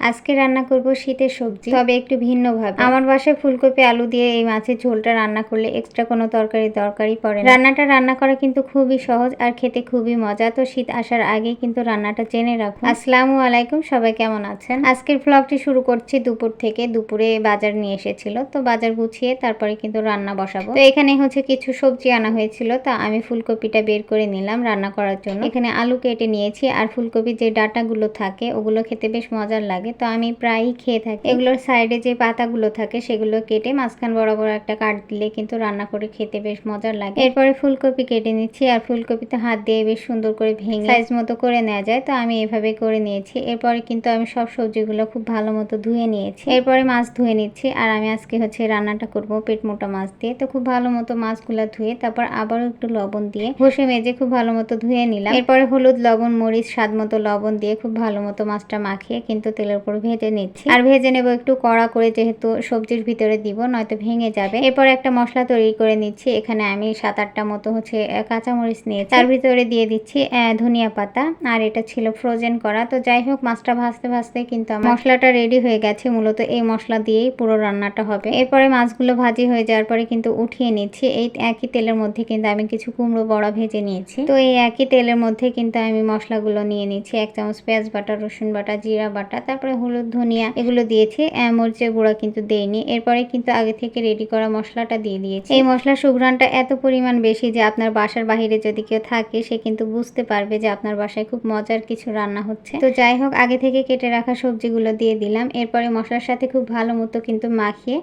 আজকে রান্না করব শীতের সবজি, তবে একটু ভিন্নভাবে। আমার বাসায় ফুলকপি আলু দিয়ে এই মাছের ঝোলটা রান্না করলে এক্সট্রা কোনো তরকারি পড়ে না। রান্নাটা রান্না করা কিন্তু খুবই সহজ আর খেতে খুবই মজা। তো শীত আসার আগেই কিন্তু রান্নাটা জেনে রাখুন। আসসালামু আলাইকুম, সবাই কেমন আছেন? আজকের ব্লগটি শুরু করছি দুপুর থেকে। দুপুরে বাজার নিয়ে এসেছিল, তো বাজার গুছিয়ে তারপরে কিন্তু রান্না বসাবো। তো এখানে হচ্ছে কিছু সবজি আনা হয়েছিল, তা আমি ফুলকপিটা বের করে নিলাম রান্না করার জন্য। এখানে আলু কেটে নিয়েছি, আর ফুলকপির যে ডাঁটাগুলো থাকে ওগুলো খেতে বেশ মজার লাগে, তো আমি প্রায়ই খেয়ে থাকি। এগুলোর সাইডে যে পাতাগুলো থাকে সেগুলো কেটে মাঝখান বরাবর একটা কাট দিলে কিন্তু রান্না করে খেতে বেশ মজার লাগে। এরপরে ফুলকপি কেটে নিচ্ছি, আর ফুলকপিতে হাত দিয়ে বেশ সুন্দর করে ভেঙে সাইজ মতো করে নেওয়া যায়, তো আমি এভাবে করে নিয়েছি। এরপরে কিন্তু আমি সব সবজিগুলো খুব ভালো মতো ধুয়ে নিয়েছি। এরপরে মাছ ধুয়ে নিচ্ছি, আর আমি আজকে হচ্ছে রান্নাটা করব পেট মোটা মাছ দিয়ে। তো খুব ভালো মতো মাছগুলো ধুয়ে তারপর আবারও একটু লবণ দিয়ে ঘষে মেজে খুব ভালো মতো ধুয়ে নিলাম। এরপরে হলুদ, লবণ, মরিচ, স্বাদ মতো লবণ দিয়ে খুব ভালো মতো মাছটা মাখিয়ে কিন্তু তেলের উপর ভেজে নিচ্ছি। আর ভেজে নেব একটু কড়া করে, যেহেতু সবজির ভিতরে দিব, নয়তো ভেঙে যাবে। এরপর একটা মশলা তৈরি করে নিচ্ছি। এখানে আমি 7-8টা মতো হচ্ছে কাঁচামরিচ নিয়েছি, তার ভিতরে দিয়ে দিচ্ছি ধনিয়া পাতা, আর এটা ছিল ফ্রোজেন করা। তো যাই হোক, মাছটা ভাজতে ভাজতে কিন্তু আমার মশলাটা রেডি হয়ে গেছে। মূলত এই মশলা দিয়েই পুরো রান্নাটা হবে। এরপরে মাছগুলো ভাজি হয়ে যাওয়ার পরে কিন্তু উঠিয়ে নিচ্ছি। এই একই তেলের মধ্যে কিন্তু আমি কিছু কুমড়ো বড়া ভেজে নিয়েছি। তো এই একই তেলের মধ্যে কিন্তু আমি মশলাগুলো নিয়ে নিচ্ছি। 1 চামচ পেঁয়াজ বাটা, রসুন বাটা, জিরা বাটা, তারপরে হলুদ, ধনিয়া এগুলো দিয়েছি। মরিচের গুঁড়া কিন্তু দেইনি। এরপরে কিন্তু আগে থেকে রেডি করা মশলাটা দিয়ে দিয়েছি। এই মশলার সুঘ্রাণটা এত পরিমাণ বেশি যে আপনার বাসার বাহিরে যদি কেউ থাকে সে কিন্তু বুঝতে পারবে যে আপনার বাসায় খুব মজার কিছু রান্না হচ্ছে। তো যাই হোক, আগে থেকে কেটে রাখা সবজিগুলো দিয়ে দিলাম। এরপরে মশলার সাথে খুব ভালো মতো কিন্তু মাখিয়ে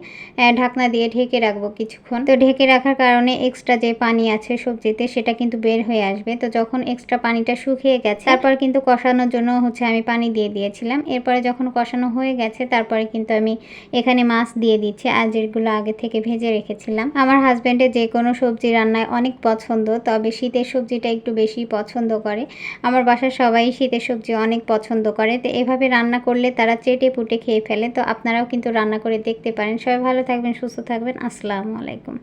ঢাকনা দিয়ে ঢেকে রাখবো কিছুক্ষণ। তো ঢেকে রাখার কারণে এক্সট্রা যে পানি আছে সবজিতে সেটা কিন্তু বের হয়ে আসবে। তো যখন এক্সট্রা পানিটা শুকিয়ে গেছে, তারপর কিন্তু কষানোর জন্য হচ্ছে আমি পানি দিয়ে দিয়েছিলাম। এরপরে যখন কষানো হয়ে গেছে, তারপরে কিন্তু আমি এখানে মাছ দিয়ে দিচ্ছি, আর যেগুলো আগে থেকে ভেজে রেখেছিলাম। আমার হাজবেন্ডের যে কোনো সবজি রান্নায় অনেক পছন্দ, তবে শীতের সবজিটা একটু বেশি পছন্দ করে। আমার বাসার সবাই শীতের সবজি অনেক পছন্দ করে, তো এভাবে রান্না করলে তারা চেটে পুটে খেয়ে ফেলে। তো আপনারাও কিন্তু রান্না করে দেখতে পারেন। সবাই ভালো থাকবেন, সুস্থ থাকবেন। আসসালামু আলাইকুম।